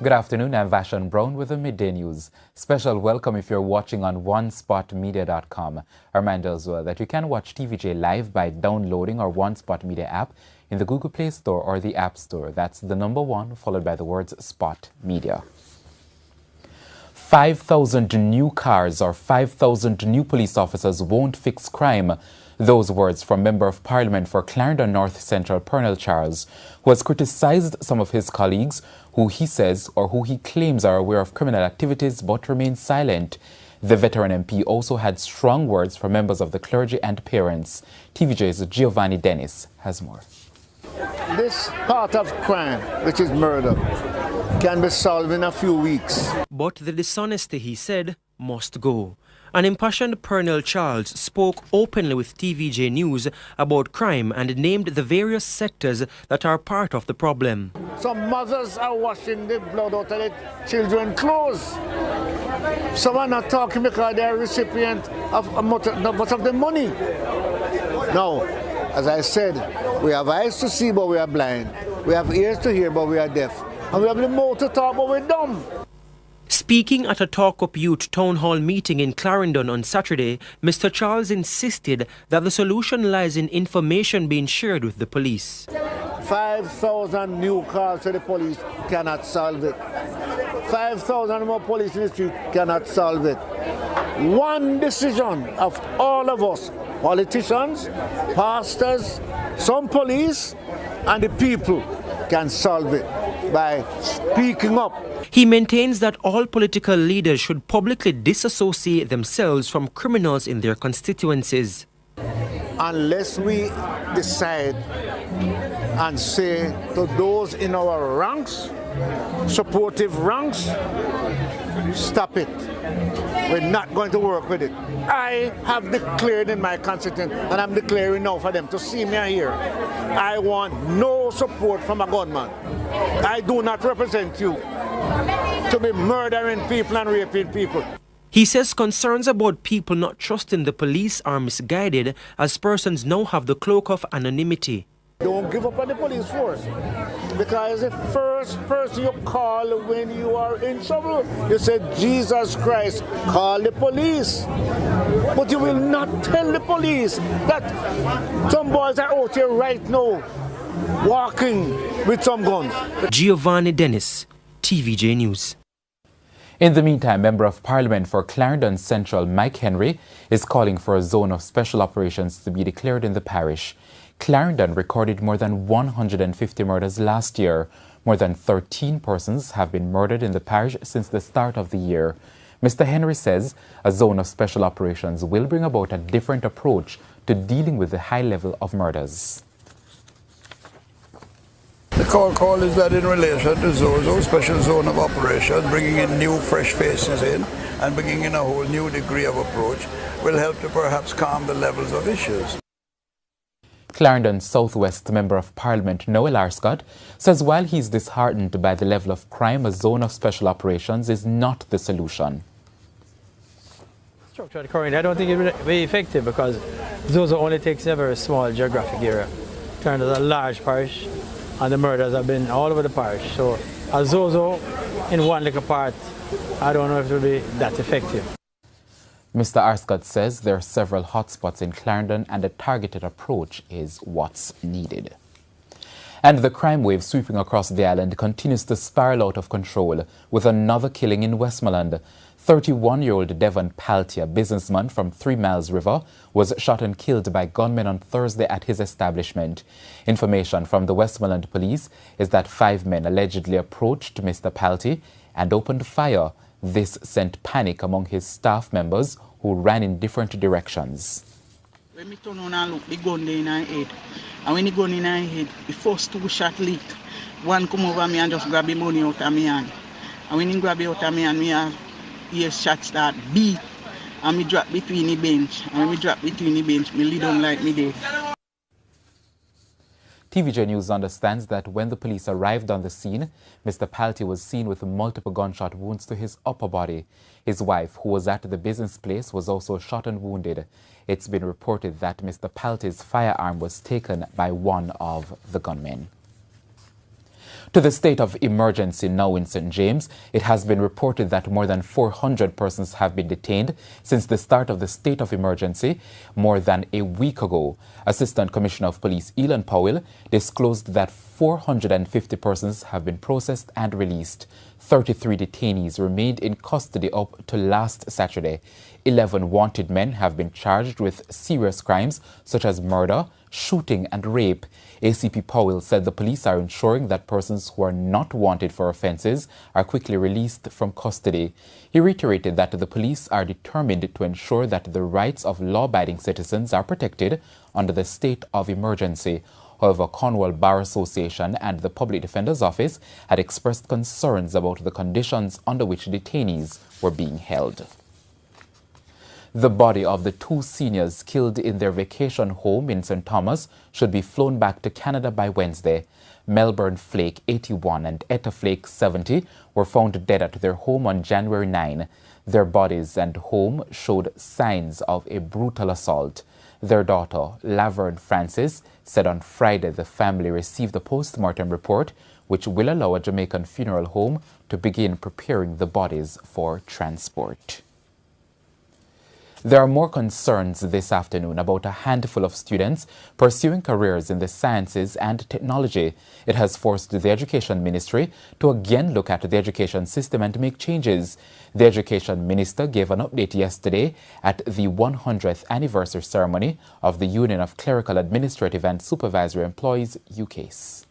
Good afternoon, I'm Vashon Brown with the Midday News. Special welcome if you're watching on onespotmedia.com. A reminder as well that you can watch TVJ live by downloading our One Spot Media app in the Google Play Store or the App Store. That's the number 1 followed by the words Spot Media. 5,000 new cars or 5,000 new police officers won't fix crime. Those words from Member of Parliament for Clarendon North Central Pernell Charles, who has criticised some of his colleagues who he says or who he claims are aware of criminal activities but remain silent. The veteran MP also had strong words from members of the clergy and parents. TVJ's Giovanni Dennis has more. This part of crime, which is murder, can be solved in a few weeks. But the dishonesty, he said, must go. An impassioned Pernell Charles spoke openly with TVJ News about crime and named the various sectors that are part of the problem. Some mothers are washing the blood out of their children's clothes. Some are not talking because they are recipient of much of the money. Now, as I said, we have eyes to see, but we are blind. We have ears to hear, but we are deaf. And we have the mouth to talk, but we're dumb. Speaking at a Talk Up Youth Town Hall meeting in Clarendon on Saturday, Mr. Charles insisted that the solution lies in information being shared with the police. 5,000 new calls to the police cannot solve it. 5,000 more police in the street cannot solve it. One decision of all of us, politicians, pastors, some police, and the people can solve it by speaking up. He maintains that all political leaders should publicly disassociate themselves from criminals in their constituencies. Unless we decide and say to those in our ranks, supportive ranks, stop it. We're not going to work with it. I have declared in my constituency, and I'm declaring now for them to see me here. I want no support from a gunman. I do not represent you to be murdering people and raping people. He says concerns about people not trusting the police are misguided as persons now have the cloak of anonymity. Don't give up on the police force, because the first person you call when you are in trouble, you say, Jesus Christ, call the police. But you will not tell the police that some boys are out here right now walking with some guns. Giovanni Dennis, TVJ News. In the meantime, Member of Parliament for Clarendon Central Mike Henry is calling for a zone of special operations to be declared in the parish. Clarendon recorded more than 150 murders last year. More than 13 persons have been murdered in the parish since the start of the year. Mr. Henry says a zone of special operations will bring about a different approach to dealing with the high level of murders. The call is that in relation to Zozo, special zone of operation, bringing in new fresh faces in and bringing in a whole new degree of approach will help to perhaps calm the levels of issues. Clarendon Southwest Member of Parliament Noel Arscott says while he's disheartened by the level of crime, a zone of special operations is not the solution. Structure currently, I don't think it will be effective because Zozo only takes a very small geographic area. Clarendon is a large parish and the murders have been all over the parish. So a Zozo in one little part, I don't know if it will be that effective. Mr. Arscott says there are several hotspots in Clarendon and a targeted approach is what's needed. And the crime wave sweeping across the island continues to spiral out of control with another killing in Westmoreland. 31-year-old Devon Palty, a businessman from 3 Miles River, was shot and killed by gunmen on Thursday at his establishment. Information from the Westmoreland police is that 5 men allegedly approached Mr. Palty and opened fire. This sent panic among his staff members who ran in different directions. When I turn on and look, the gun there in my head. And when the gun in my head, the first 2 shots leaked. One come over me and just grab the money out of my hand. And when he grab it out of my hand, me hear shots start beat. And me drop between the bench. And when me drop between the bench, me lay down like me dead. TVJ News understands that when the police arrived on the scene, Mr. Palty was seen with multiple gunshot wounds to his upper body. His wife, who was at the business place, was also shot and wounded. It's been reported that Mr. Palty's firearm was taken by one of the gunmen. To the state of emergency now in St. James, it has been reported that more than 400 persons have been detained since the start of the state of emergency more than a week ago. Assistant Commissioner of Police Elon Powell disclosed that 450 persons have been processed and released. 33 detainees remained in custody up to last Saturday. 11 wanted men have been charged with serious crimes such as murder, shooting and rape. ACP Powell said the police are ensuring that persons who are not wanted for offences are quickly released from custody. He reiterated that the police are determined to ensure that the rights of law-abiding citizens are protected under the state of emergency. However, Cornwall Bar Association and the Public Defender's Office had expressed concerns about the conditions under which detainees were being held. The body of the two seniors killed in their vacation home in St. Thomas should be flown back to Canada by Wednesday. Melbourne Flake, 81, and Etta Flake, 70, were found dead at their home on January 9. Their bodies and home showed signs of a brutal assault. Their daughter, Laverne Francis, said on Friday the family received a post-mortem report which will allow a Jamaican funeral home to begin preparing the bodies for transport. There are more concerns this afternoon about a handful of students pursuing careers in the sciences and technology. It has forced the Education Ministry to again look at the education system and make changes. The Education Minister gave an update yesterday at the 100th anniversary ceremony of the Union of Clerical, Administrative and Supervisory Employees, UCASE.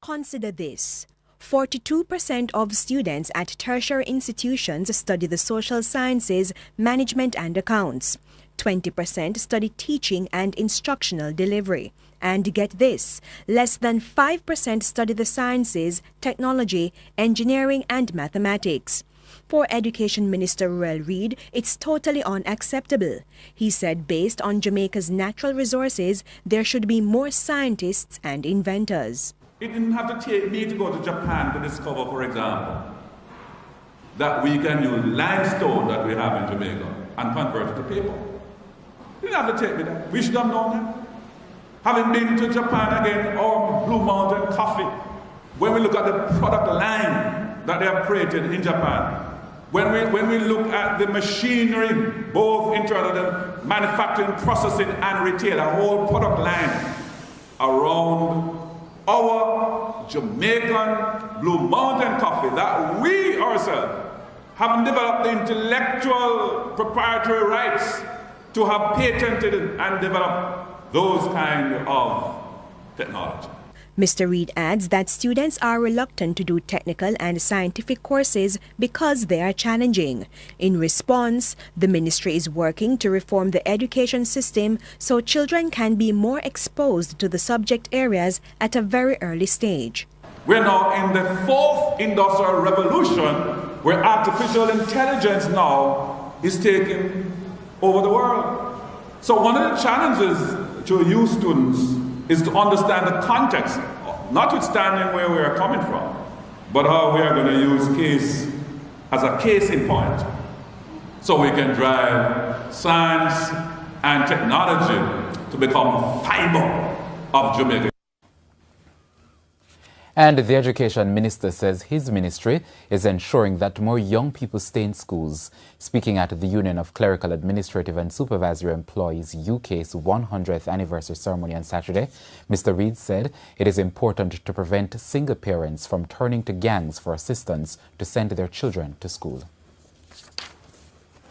Consider this. 42% of students at tertiary institutions study the social sciences, management and accounts. 20% study teaching and instructional delivery. And get this, less than 5% study the sciences, technology, engineering and mathematics. For Education Minister Ruel Reid, it's totally unacceptable. He said based on Jamaica's natural resources, there should be more scientists and inventors. It didn't have to take me to go to Japan to discover, for example, that we can use limestone that we have in Jamaica and convert it to paper. It didn't have to take me there. We should have known that. Having been to Japan again, or Blue Mountain Coffee, when we look at the product line that they have created in Japan, when we look at the machinery, both in terms of the manufacturing, processing, and retail, a whole product line around our Jamaican Blue Mountain Coffee that we ourselves have developed the intellectual proprietary rights to have patented and developed those kind of technology. Mr. Reid adds that students are reluctant to do technical and scientific courses because they are challenging. In response, the ministry is working to reform the education system so children can be more exposed to the subject areas at a very early stage. We're now in the fourth industrial revolution where artificial intelligence now is taking over the world. So one of the challenges to you students is to understand the context, notwithstanding where we are coming from, but how we are going to use case as a case in point so we can drive science and technology to become fiber of Jamaica. And the Education Minister says his ministry is ensuring that more young people stay in schools. Speaking at the Union of Clerical, Administrative and Supervisory Employees UCASE 100th anniversary ceremony on Saturday, Mr. Reid said it is important to prevent single parents from turning to gangs for assistance to send their children to school.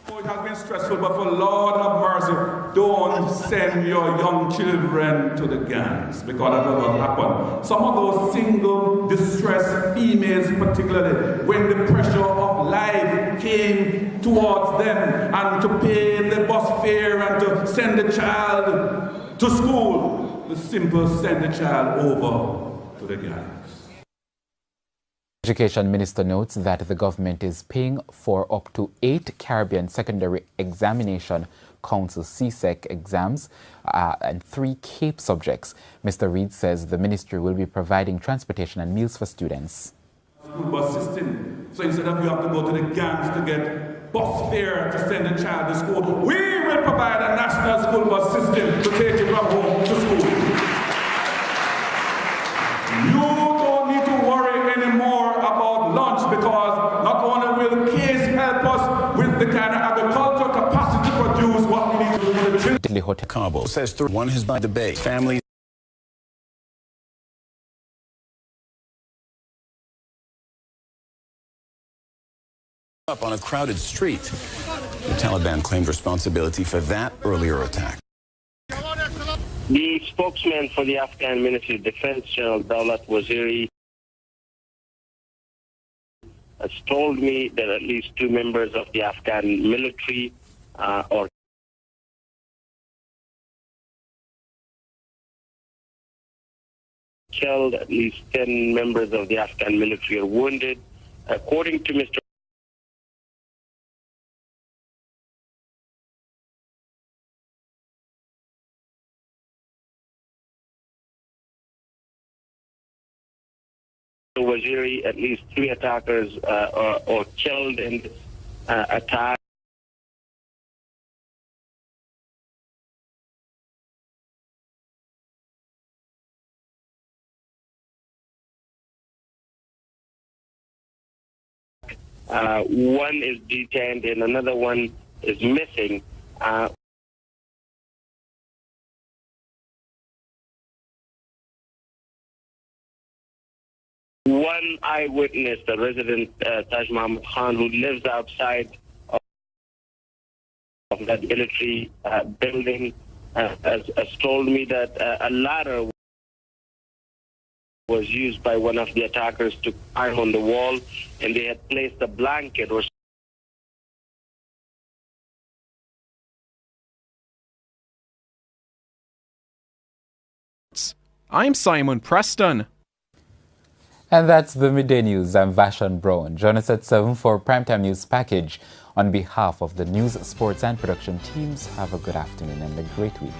It has been stressful, but for Lord have mercy, don't send your young children to the gangs, because that's what will happen. Some of those single, distressed females particularly, when the pressure of life came towards them and to pay the bus fare and to send the child to school, the simple send the child over to the gangs. Education Minister notes that the government is paying for up to 8 Caribbean Secondary Examination Council CSEC exams and 3 CAPE subjects. Mr. Reid says the ministry will be providing transportation and meals for students. School bus system. So instead of you have to go to the gangs to get bus fare to send a child to school, we will provide a national school bus system to take you from home to school. You don't the hotel. Kabul says one has by the bay. Families up on a crowded street. The Taliban claimed responsibility for that earlier attack. The spokesman for the Afghan Ministry of Defense, General Dawlat Waziri, has told me that at least 2 members of the Afghan military or killed, at least 10 members of the Afghan military are wounded. According to Mr. Waziri, at least 3 attackers are killed in this attack. One is detained and another one is missing. One eyewitness, the resident Taj Mahmud Khan, who lives outside of that military building, has told me that a ladder was used by one of the attackers to climb on the wall, and they had placed a blanket or I'm Simon Preston. And that's the Midday News. I'm Vashon Brown. Join us at 7 for Primetime News Package. On behalf of the news, sports and production teams, have a good afternoon and a great week.